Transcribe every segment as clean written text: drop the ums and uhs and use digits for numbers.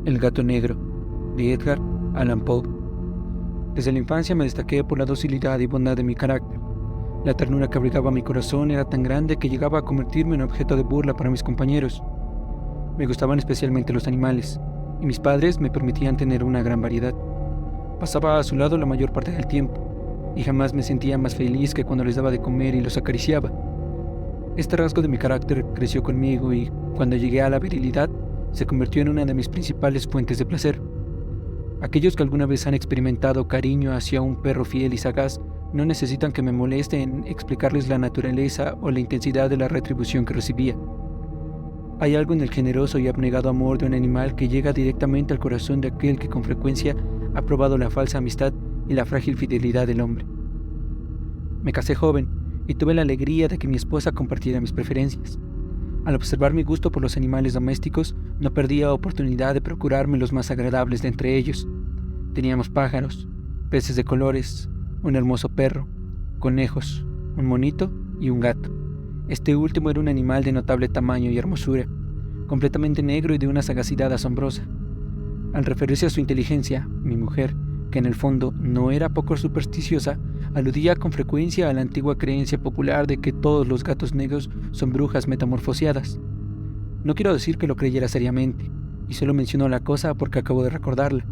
El gato negro, de Edgar Allan Poe. Desde la infancia me destaqué por la docilidad y bondad de mi carácter. La ternura que abrigaba mi corazón era tan grande que llegaba a convertirme en objeto de burla para mis compañeros. Me gustaban especialmente los animales, y mis padres me permitían tener una gran variedad. Pasaba a su lado la mayor parte del tiempo, y jamás me sentía más feliz que cuando les daba de comer y los acariciaba. Este rasgo de mi carácter creció conmigo y, cuando llegué a la virilidad, se convirtió en una de mis principales fuentes de placer. Aquellos que alguna vez han experimentado cariño hacia un perro fiel y sagaz no necesitan que me moleste en explicarles la naturaleza o la intensidad de la retribución que recibía. Hay algo en el generoso y abnegado amor de un animal que llega directamente al corazón de aquel que con frecuencia ha probado la falsa amistad y la frágil fidelidad del hombre. Me casé joven y tuve la alegría de que mi esposa compartiera mis preferencias. Al observar mi gusto por los animales domésticos, no perdía oportunidad de procurarme los más agradables de entre ellos. Teníamos pájaros, peces de colores, un hermoso perro, conejos, un monito y un gato. Este último era un animal de notable tamaño y hermosura, completamente negro y de una sagacidad asombrosa. Al referirse a su inteligencia, mi mujer, que en el fondo no era poco supersticiosa, aludía con frecuencia a la antigua creencia popular de que todos los gatos negros son brujas metamorfoseadas. No quiero decir que lo creyera seriamente, y solo menciono la cosa porque acabo de recordarla.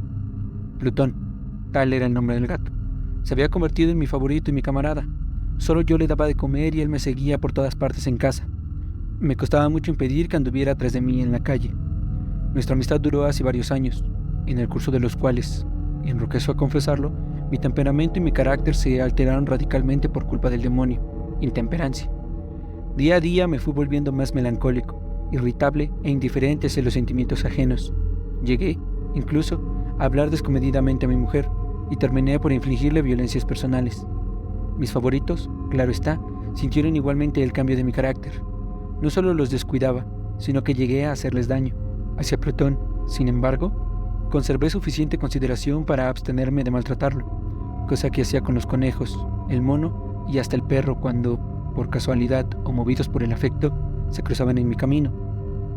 Plutón, tal era el nombre del gato, se había convertido en mi favorito y mi camarada. Solo yo le daba de comer y él me seguía por todas partes en casa. Me costaba mucho impedir que anduviera tras de mí en la calle. Nuestra amistad duró hace varios años, en el curso de los cuales, y enroquezo a confesarlo, mi temperamento y mi carácter se alteraron radicalmente por culpa del demonio, intemperancia. Día a día me fui volviendo más melancólico, irritable e indiferente hacia los sentimientos ajenos. Llegué, incluso, a hablar descomedidamente a mi mujer y terminé por infligirle violencias personales. Mis favoritos, claro está, sintieron igualmente el cambio de mi carácter. No solo los descuidaba, sino que llegué a hacerles daño. Hacia Plutón, sin embargo, conservé suficiente consideración para abstenerme de maltratarlo, cosa que hacía con los conejos, el mono y hasta el perro cuando, por casualidad o movidos por el afecto, se cruzaban en mi camino.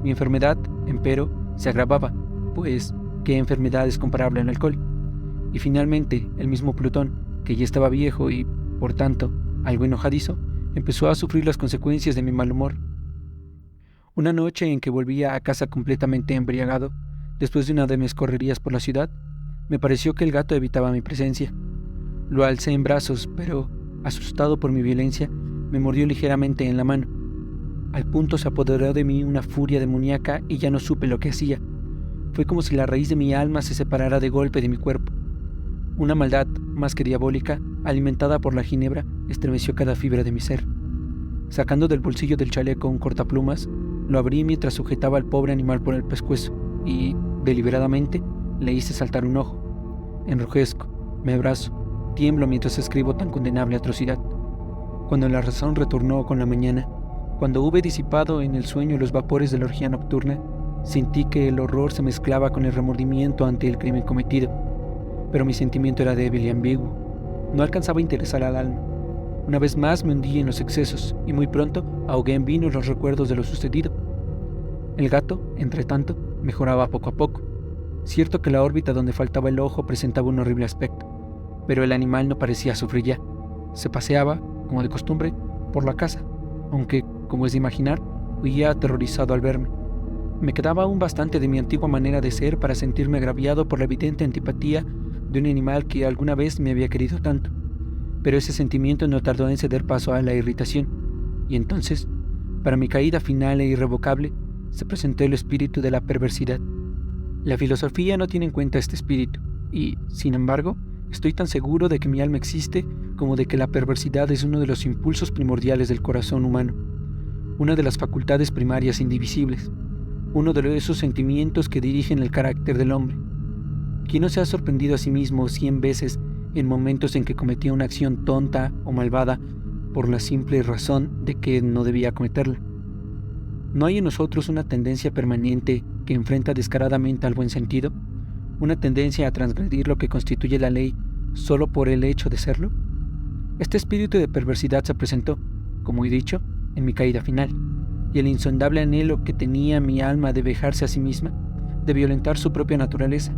Mi enfermedad, empero, se agravaba, pues, ¿qué enfermedad es comparable al alcohol? Y finalmente, el mismo Plutón, que ya estaba viejo y, por tanto, algo enojadizo, empezó a sufrir las consecuencias de mi mal humor. Una noche en que volvía a casa completamente embriagado, después de una de mis correrías por la ciudad, me pareció que el gato evitaba mi presencia. Lo alcé en brazos, pero, asustado por mi violencia, me mordió ligeramente en la mano. Al punto se apoderó de mí una furia demoníaca y ya no supe lo que hacía. Fue como si la raíz de mi alma se separara de golpe de mi cuerpo. Una maldad, más que diabólica, alimentada por la ginebra, estremeció cada fibra de mi ser. Sacando del bolsillo del chaleco un cortaplumas, lo abrí mientras sujetaba al pobre animal por el pescuezo y, deliberadamente, le hice saltar un ojo. Enrojezco, me abrazo, tiemblo mientras escribo tan condenable atrocidad. Cuando la razón retornó con la mañana, cuando hube disipado en el sueño los vapores de la orgía nocturna, sentí que el horror se mezclaba con el remordimiento ante el crimen cometido. Pero mi sentimiento era débil y ambiguo. No alcanzaba a interesar al alma. Una vez más me hundí en los excesos y muy pronto ahogué en vino los recuerdos de lo sucedido. El gato, entre tanto, mejoraba poco a poco. Cierto que la órbita donde faltaba el ojo presentaba un horrible aspecto, pero el animal no parecía sufrir ya. Se paseaba, como de costumbre, por la casa, aunque, como es de imaginar, huía aterrorizado al verme. Me quedaba aún bastante de mi antigua manera de ser para sentirme agraviado por la evidente antipatía de un animal que alguna vez me había querido tanto. Pero ese sentimiento no tardó en ceder paso a la irritación, y entonces, para mi caída final e irrevocable, se presentó el espíritu de la perversidad. La filosofía no tiene en cuenta este espíritu, y, sin embargo, estoy tan seguro de que mi alma existe como de que la perversidad es uno de los impulsos primordiales del corazón humano, una de las facultades primarias indivisibles, uno de esos sentimientos que dirigen el carácter del hombre. ¿Quién no se ha sorprendido a sí mismo 100 veces en momentos en que cometía una acción tonta o malvada por la simple razón de que no debía cometerla? ¿No hay en nosotros una tendencia permanente que enfrenta descaradamente al buen sentido? ¿Una tendencia a transgredir lo que constituye la ley solo por el hecho de serlo? Este espíritu de perversidad se presentó, como he dicho, en mi caída final, y el insondable anhelo que tenía mi alma de vejarse a sí misma de violentar su propia naturaleza,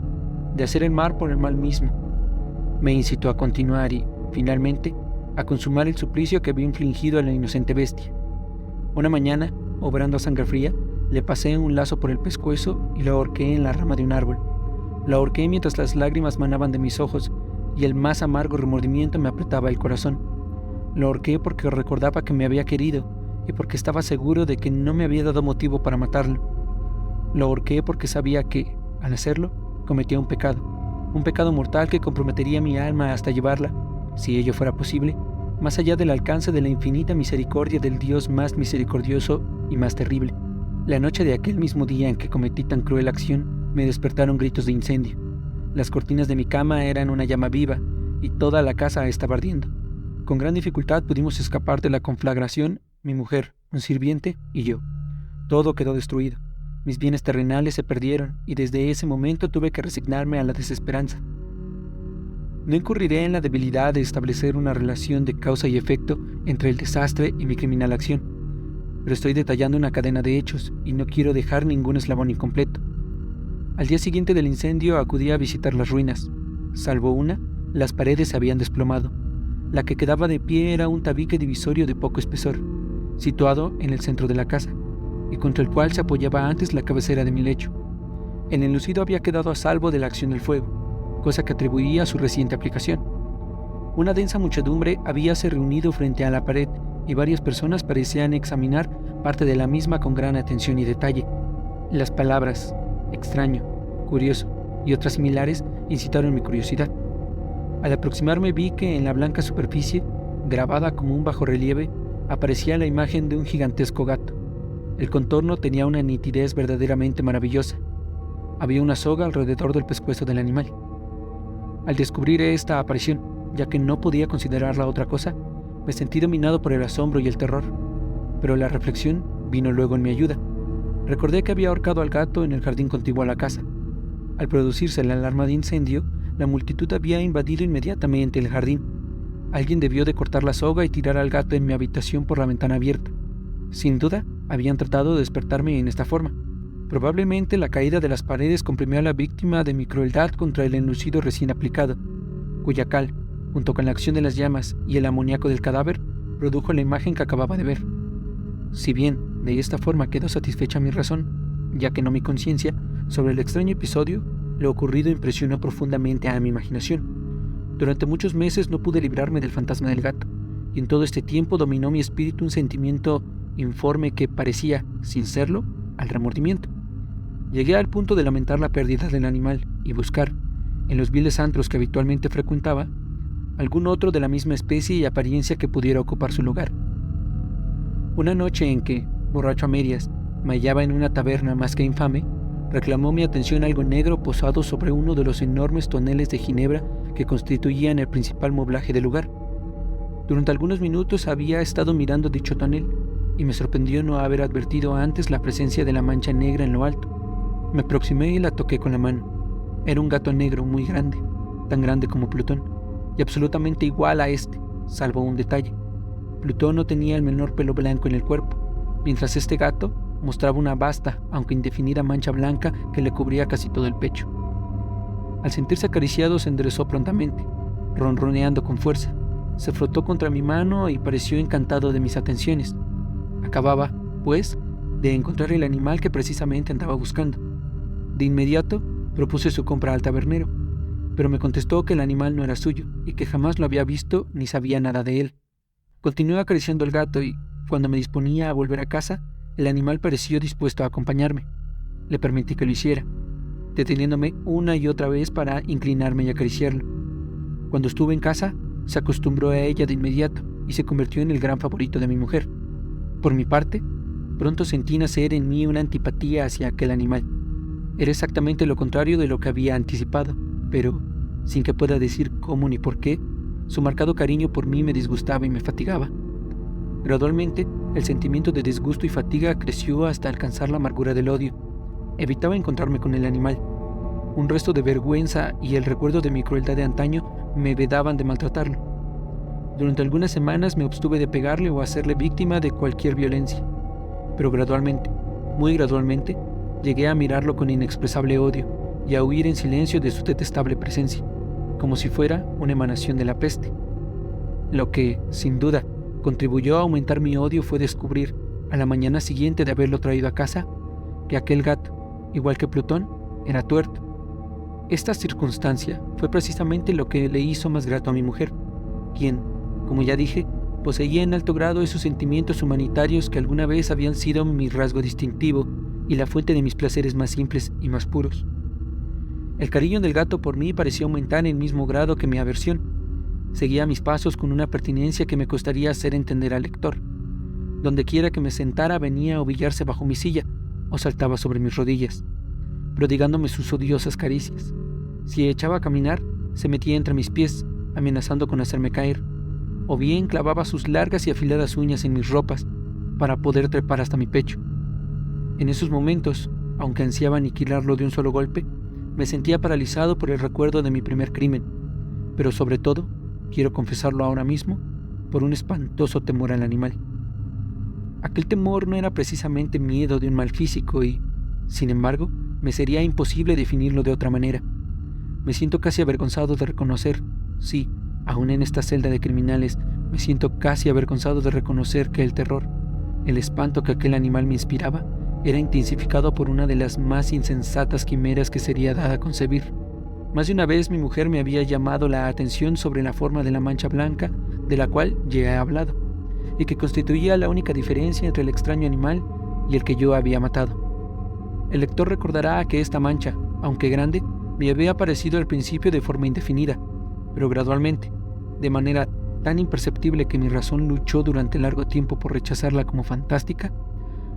de hacer el mal por el mal mismo. Me incitó a continuar y, finalmente, a consumar el suplicio que había infligido a la inocente bestia. Una mañana, obrando a sangre fría, le pasé un lazo por el pescuezo y lo ahorqué en la rama de un árbol. Lo ahorqué mientras las lágrimas manaban de mis ojos y el más amargo remordimiento me apretaba el corazón. Lo ahorqué porque recordaba que me había querido y porque estaba seguro de que no me había dado motivo para matarlo. Lo ahorqué porque sabía que, al hacerlo, cometía un pecado mortal que comprometería mi alma hasta llevarla, si ello fuera posible, más allá del alcance de la infinita misericordia del Dios más misericordioso y más terrible. La noche de aquel mismo día en que cometí tan cruel acción, me despertaron gritos de incendio. Las cortinas de mi cama eran una llama viva y toda la casa estaba ardiendo. Con gran dificultad pudimos escapar de la conflagración, mi mujer, un sirviente y yo. Todo quedó destruido. Mis bienes terrenales se perdieron y desde ese momento tuve que resignarme a la desesperanza. No incurriré en la debilidad de establecer una relación de causa y efecto entre el desastre y mi criminal acción, pero estoy detallando una cadena de hechos y no quiero dejar ningún eslabón incompleto. Al día siguiente del incendio acudí a visitar las ruinas. Salvo una, las paredes se habían desplomado. La que quedaba de pie era un tabique divisorio de poco espesor, situado en el centro de la casa, y contra el cual se apoyaba antes la cabecera de mi lecho. El enlucido había quedado a salvo de la acción del fuego, cosa que atribuía a su reciente aplicación. Una densa muchedumbre habíase reunido frente a la pared y varias personas parecían examinar parte de la misma con gran atención y detalle. Las palabras extraño, curioso y otras similares incitaron mi curiosidad. Al aproximarme vi que en la blanca superficie, grabada como un bajorrelieve, aparecía la imagen de un gigantesco gato. El contorno tenía una nitidez verdaderamente maravillosa. Había una soga alrededor del pescuezo del animal. Al descubrir esta aparición, ya que no podía considerarla otra cosa, me sentí dominado por el asombro y el terror. Pero la reflexión vino luego en mi ayuda. Recordé que había ahorcado al gato en el jardín contiguo a la casa. Al producirse la alarma de incendio, la multitud había invadido inmediatamente el jardín. Alguien debió de cortar la soga y tirar al gato en mi habitación por la ventana abierta. Sin duda, habían tratado de despertarme en esta forma. Probablemente la caída de las paredes comprimió a la víctima de mi crueldad contra el enlucido recién aplicado, cuya cal, junto con la acción de las llamas y el amoníaco del cadáver, produjo la imagen que acababa de ver. Si bien de esta forma quedó satisfecha mi razón, ya que no mi conciencia, sobre el extraño episodio, lo ocurrido impresionó profundamente a mi imaginación. Durante muchos meses no pude librarme del fantasma del gato, y en todo este tiempo dominó mi espíritu un sentimiento informe que parecía, sin serlo, al remordimiento. Llegué al punto de lamentar la pérdida del animal y buscar, en los viles antros que habitualmente frecuentaba, algún otro de la misma especie y apariencia que pudiera ocupar su lugar. Una noche en que, borracho a medias, me hallaba en una taberna más que infame, reclamó mi atención algo negro posado sobre uno de los enormes toneles de ginebra que constituían el principal moblaje del lugar. Durante algunos minutos había estado mirando dicho tonel, y me sorprendió no haber advertido antes la presencia de la mancha negra en lo alto. Me aproximé y la toqué con la mano. Era un gato negro muy grande, tan grande como Plutón, y absolutamente igual a este, salvo un detalle. Plutón no tenía el menor pelo blanco en el cuerpo, mientras este gato mostraba una vasta, aunque indefinida mancha blanca que le cubría casi todo el pecho. Al sentirse acariciado se enderezó prontamente, ronroneando con fuerza. Se frotó contra mi mano y pareció encantado de mis atenciones. Acababa, pues, de encontrar el animal que precisamente andaba buscando. De inmediato propuse su compra al tabernero, pero me contestó que el animal no era suyo y que jamás lo había visto ni sabía nada de él. Continué acariciando al gato y, cuando me disponía a volver a casa, el animal pareció dispuesto a acompañarme. Le permití que lo hiciera, deteniéndome una y otra vez para inclinarme y acariciarlo. Cuando estuve en casa, se acostumbró a ella de inmediato y se convirtió en el gran favorito de mi mujer. Por mi parte, pronto sentí nacer en mí una antipatía hacia aquel animal. Era exactamente lo contrario de lo que había anticipado, pero, sin que pueda decir cómo ni por qué, su marcado cariño por mí me disgustaba y me fatigaba. Gradualmente, el sentimiento de disgusto y fatiga creció hasta alcanzar la amargura del odio. Evitaba encontrarme con el animal. Un resto de vergüenza y el recuerdo de mi crueldad de antaño me vedaban de maltratarlo. Durante algunas semanas me abstuve de pegarle o hacerle víctima de cualquier violencia. Pero gradualmente, muy gradualmente, Llegué a mirarlo con inexpresable odio y a huir en silencio de su detestable presencia, como si fuera una emanación de la peste. Lo que, sin duda, contribuyó a aumentar mi odio fue descubrir, a la mañana siguiente de haberlo traído a casa, que aquel gato, igual que Plutón, era tuerto. Esta circunstancia fue precisamente lo que le hizo más grato a mi mujer, quien, como ya dije, poseía en alto grado esos sentimientos humanitarios que alguna vez habían sido mi rasgo distintivo y la fuente de mis placeres más simples y más puros. El cariño del gato por mí parecía aumentar en el mismo grado que mi aversión. Seguía mis pasos con una pertinencia que me costaría hacer entender al lector. Donde quiera que me sentara venía a ovillarse bajo mi silla o saltaba sobre mis rodillas, prodigándome sus odiosas caricias. Si echaba a caminar, se metía entre mis pies, amenazando con hacerme caer, o bien clavaba sus largas y afiladas uñas en mis ropas para poder trepar hasta mi pecho. En esos momentos, aunque ansiaba aniquilarlo de un solo golpe, me sentía paralizado por el recuerdo de mi primer crimen, pero sobre todo, quiero confesarlo ahora mismo, por un espantoso temor al animal. Aquel temor no era precisamente miedo de un mal físico y, sin embargo, me sería imposible definirlo de otra manera. Me siento casi avergonzado de reconocer, sí, aún en esta celda de criminales, me siento casi avergonzado de reconocer que el terror, el espanto que aquel animal me inspiraba, era intensificado por una de las más insensatas quimeras que sería dada a concebir. Más de una vez mi mujer me había llamado la atención sobre la forma de la mancha blanca de la cual ya he hablado, y que constituía la única diferencia entre el extraño animal y el que yo había matado. El lector recordará que esta mancha, aunque grande, me había aparecido al principio de forma indefinida, pero gradualmente, de manera tan imperceptible que mi razón luchó durante largo tiempo por rechazarla como fantástica,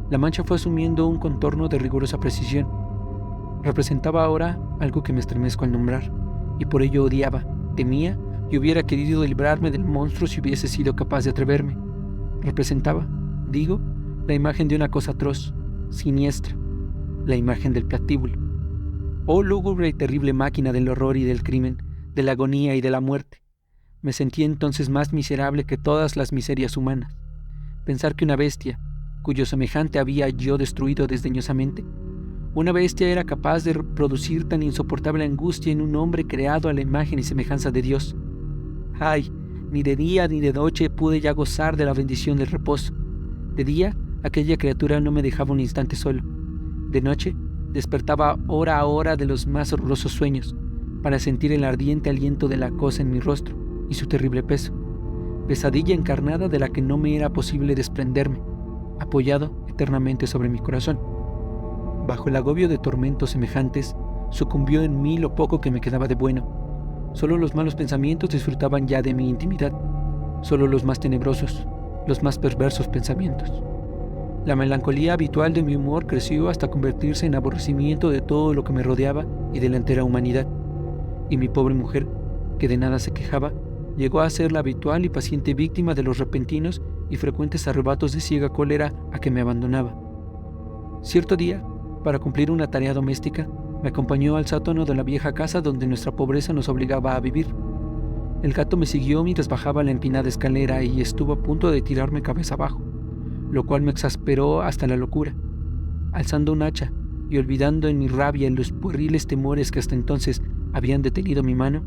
la mancha fue asumiendo un contorno de rigurosa precisión. Representaba ahora algo que me estremezco al nombrar, y por ello odiaba, temía y hubiera querido librarme del monstruo si hubiese sido capaz de atreverme. Representaba, digo, la imagen de una cosa atroz, siniestra, la imagen del platíbulo. Oh lúgubre y terrible máquina del horror y del crimen, de la agonía y de la muerte. Me sentí entonces más miserable que todas las miserias humanas. Pensar que una bestia, cuyo semejante había yo destruido desdeñosamente, una bestia era capaz de producir tan insoportable angustia en un hombre creado a la imagen y semejanza de Dios. ¡Ay! Ni de día ni de noche pude ya gozar de la bendición del reposo. De día, aquella criatura no me dejaba un instante solo. De noche, despertaba hora a hora de los más horrorosos sueños, para sentir el ardiente aliento de la cosa en mi rostro y su terrible peso. Pesadilla encarnada de la que no me era posible desprenderme, apoyado eternamente sobre mi corazón. Bajo el agobio de tormentos semejantes, sucumbió en mí lo poco que me quedaba de bueno. Solo los malos pensamientos disfrutaban ya de mi intimidad, solo los más tenebrosos, los más perversos pensamientos. La melancolía habitual de mi humor creció hasta convertirse en aborrecimiento de todo lo que me rodeaba y de la entera humanidad, y mi pobre mujer, que de nada se quejaba, llegó a ser la habitual y paciente víctima de los repentinos y frecuentes arrebatos de ciega cólera a que me abandonaba. Cierto día, para cumplir una tarea doméstica, me acompañó al sótano de la vieja casa donde nuestra pobreza nos obligaba a vivir. El gato me siguió mientras bajaba la empinada escalera y estuvo a punto de tirarme cabeza abajo, lo cual me exasperó hasta la locura. Alzando un hacha y olvidando en mi rabia los pueriles temores que hasta entonces habían detenido mi mano,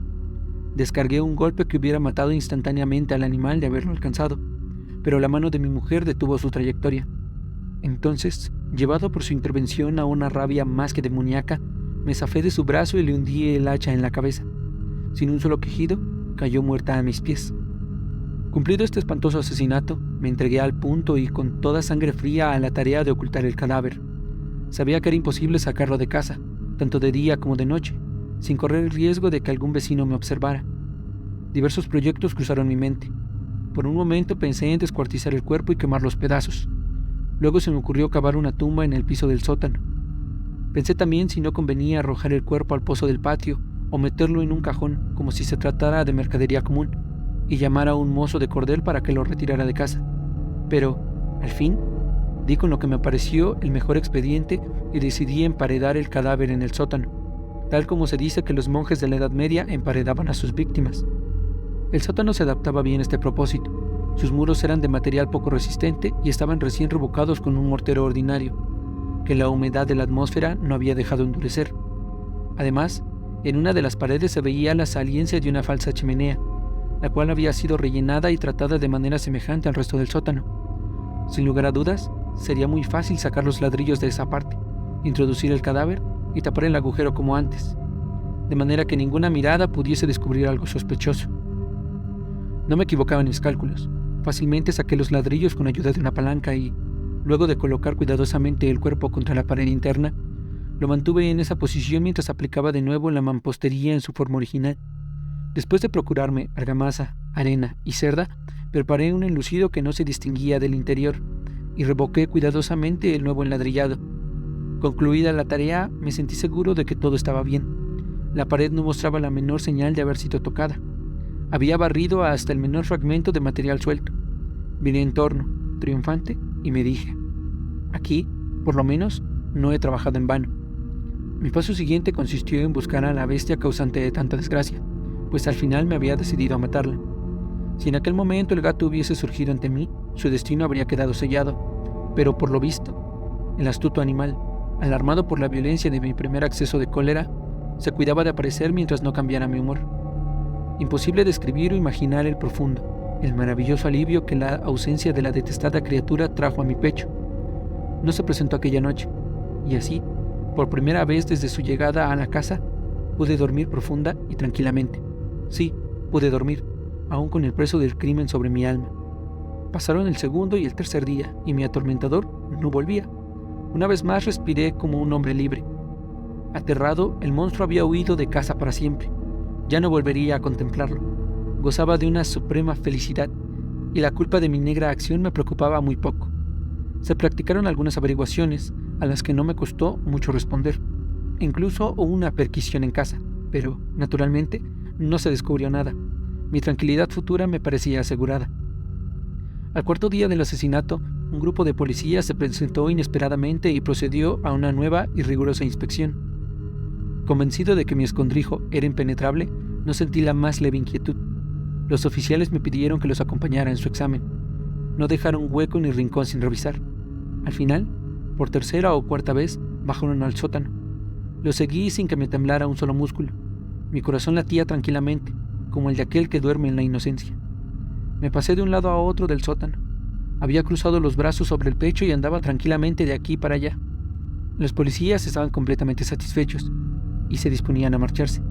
descargué un golpe que hubiera matado instantáneamente al animal de haberlo alcanzado, pero la mano de mi mujer detuvo su trayectoria. Entonces, llevado por su intervención a una rabia más que demoníaca, me zafé de su brazo y le hundí el hacha en la cabeza. Sin un solo quejido, cayó muerta a mis pies. Cumplido este espantoso asesinato, me entregué al punto y con toda sangre fría a la tarea de ocultar el cadáver. Sabía que era imposible sacarlo de casa, tanto de día como de noche, sin correr el riesgo de que algún vecino me observara. Diversos proyectos cruzaron mi mente. Por un momento pensé en descuartizar el cuerpo y quemar los pedazos. Luego se me ocurrió cavar una tumba en el piso del sótano. Pensé también si no convenía arrojar el cuerpo al pozo del patio o meterlo en un cajón como si se tratara de mercadería común y llamar a un mozo de cordel para que lo retirara de casa. Pero, al fin, di con lo que me pareció el mejor expediente y decidí emparedar el cadáver en el sótano, tal como se dice que los monjes de la Edad Media emparedaban a sus víctimas. El sótano se adaptaba bien a este propósito. Sus muros eran de material poco resistente y estaban recién revocados con un mortero ordinario. que la humedad de la atmósfera no había dejado endurecer. Además, en una de las paredes se veía la saliencia de una falsa chimenea, la cual había sido rellenada y tratada de manera semejante al resto del sótano. Sin lugar a dudas, sería muy fácil sacar los ladrillos de esa parte, introducir el cadáver y tapar el agujero como antes, de manera que ninguna mirada pudiese descubrir algo sospechoso. No me equivocaba en mis cálculos. Fácilmente saqué los ladrillos con ayuda de una palanca y, luego de colocar cuidadosamente el cuerpo contra la pared interna, lo mantuve en esa posición mientras aplicaba de nuevo la mampostería en su forma original. Después de procurarme argamasa, arena y cerda, preparé un enlucido que no se distinguía del interior y revoqué cuidadosamente el nuevo enladrillado. Concluida la tarea, me sentí seguro de que todo estaba bien. La pared no mostraba la menor señal de haber sido tocada. Había barrido hasta el menor fragmento de material suelto. Miré en torno, triunfante, y me dije: aquí, por lo menos, no he trabajado en vano. Mi paso siguiente consistió en buscar a la bestia causante de tanta desgracia, pues al final me había decidido a matarla. Si en aquel momento el gato hubiese surgido ante mí, su destino habría quedado sellado, pero por lo visto, el astuto animal, alarmado por la violencia de mi primer acceso de cólera, se cuidaba de aparecer mientras no cambiara mi humor. Imposible describir o imaginar el profundo, el maravilloso alivio que la ausencia de la detestada criatura trajo a mi pecho. No se presentó aquella noche, y así, por primera vez desde su llegada a la casa, pude dormir profunda y tranquilamente. Sí, pude dormir, aún con el peso del crimen sobre mi alma. Pasaron el segundo y el tercer día, y mi atormentador no volvía. Una vez más respiré como un hombre libre. Aterrado, el monstruo había huido de casa para siempre. Ya no volvería a contemplarlo. Gozaba de una suprema felicidad, y la culpa de mi negra acción me preocupaba muy poco. Se practicaron algunas averiguaciones, a las que no me costó mucho responder. Incluso hubo una perquisición en casa, pero, naturalmente, no se descubrió nada. Mi tranquilidad futura me parecía asegurada. Al cuarto día del asesinato, un grupo de policías se presentó inesperadamente y procedió a una nueva y rigurosa inspección. Convencido de que mi escondrijo era impenetrable, no sentí la más leve inquietud. Los oficiales me pidieron que los acompañara en su examen. No dejaron hueco ni rincón sin revisar. Al final, por tercera o cuarta vez, bajaron al sótano. Lo seguí sin que me temblara un solo músculo. Mi corazón latía tranquilamente, como el de aquel que duerme en la inocencia. Me pasé de un lado a otro del sótano. Había cruzado los brazos sobre el pecho y andaba tranquilamente de aquí para allá. Los policías estaban completamente satisfechos y se disponían a marcharse.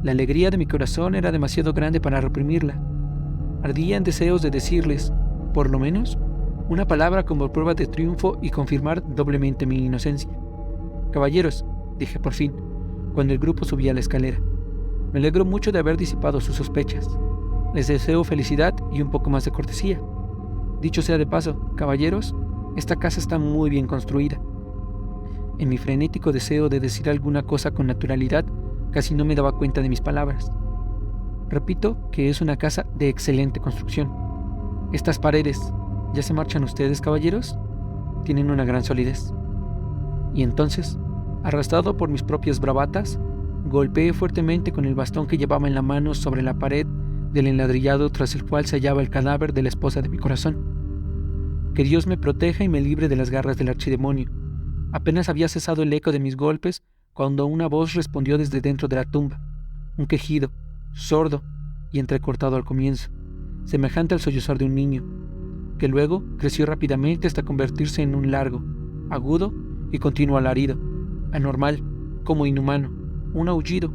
La alegría de mi corazón era demasiado grande para reprimirla. Ardía en deseos de decirles, por lo menos, una palabra como prueba de triunfo y confirmar doblemente mi inocencia. «Caballeros», dije por fin, cuando el grupo subía la escalera, «me alegro mucho de haber disipado sus sospechas. Les deseo felicidad y un poco más de cortesía. Dicho sea de paso, caballeros, esta casa está muy bien construida». En mi frenético deseo de decir alguna cosa con naturalidad, casi no me daba cuenta de mis palabras. Repito que es una casa de excelente construcción. Estas paredes, ¿ya se marchan ustedes, caballeros? Tienen una gran solidez. Y entonces, arrastrado por mis propias bravatas, golpeé fuertemente con el bastón que llevaba en la mano sobre la pared del enladrillado tras el cual se hallaba el cadáver de la esposa de mi corazón. Que Dios me proteja y me libre de las garras del archidemonio. Apenas había cesado el eco de mis golpes cuando una voz respondió desde dentro de la tumba, un quejido, sordo y entrecortado al comienzo, semejante al sollozar de un niño, que luego creció rápidamente hasta convertirse en un largo, agudo y continuo alarido, anormal, como inhumano, un aullido,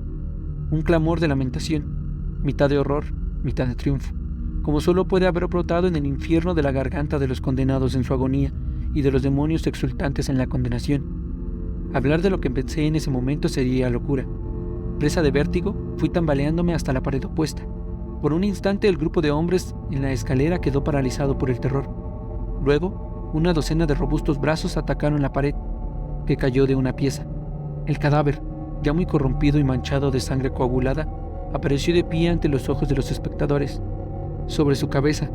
un clamor de lamentación, mitad de horror, mitad de triunfo, como solo puede haber brotado en el infierno de la garganta de los condenados en su agonía y de los demonios exultantes en la condenación. Hablar de lo que pensé en ese momento sería locura. Presa de vértigo, fui tambaleándome hasta la pared opuesta. Por un instante el grupo de hombres en la escalera quedó paralizado por el terror. Luego, una docena de robustos brazos atacaron la pared, que cayó de una pieza. El cadáver, ya muy corrompido y manchado de sangre coagulada, apareció de pie ante los ojos de los espectadores. Sobre su cabeza,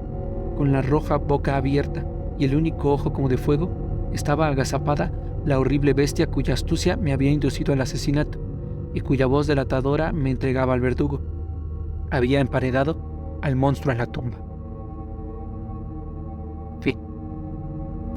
con la roja boca abierta y el único ojo como de fuego, estaba agazapada la horrible bestia cuya astucia me había inducido al asesinato y cuya voz delatadora me entregaba al verdugo. Había emparedado al monstruo en la tumba.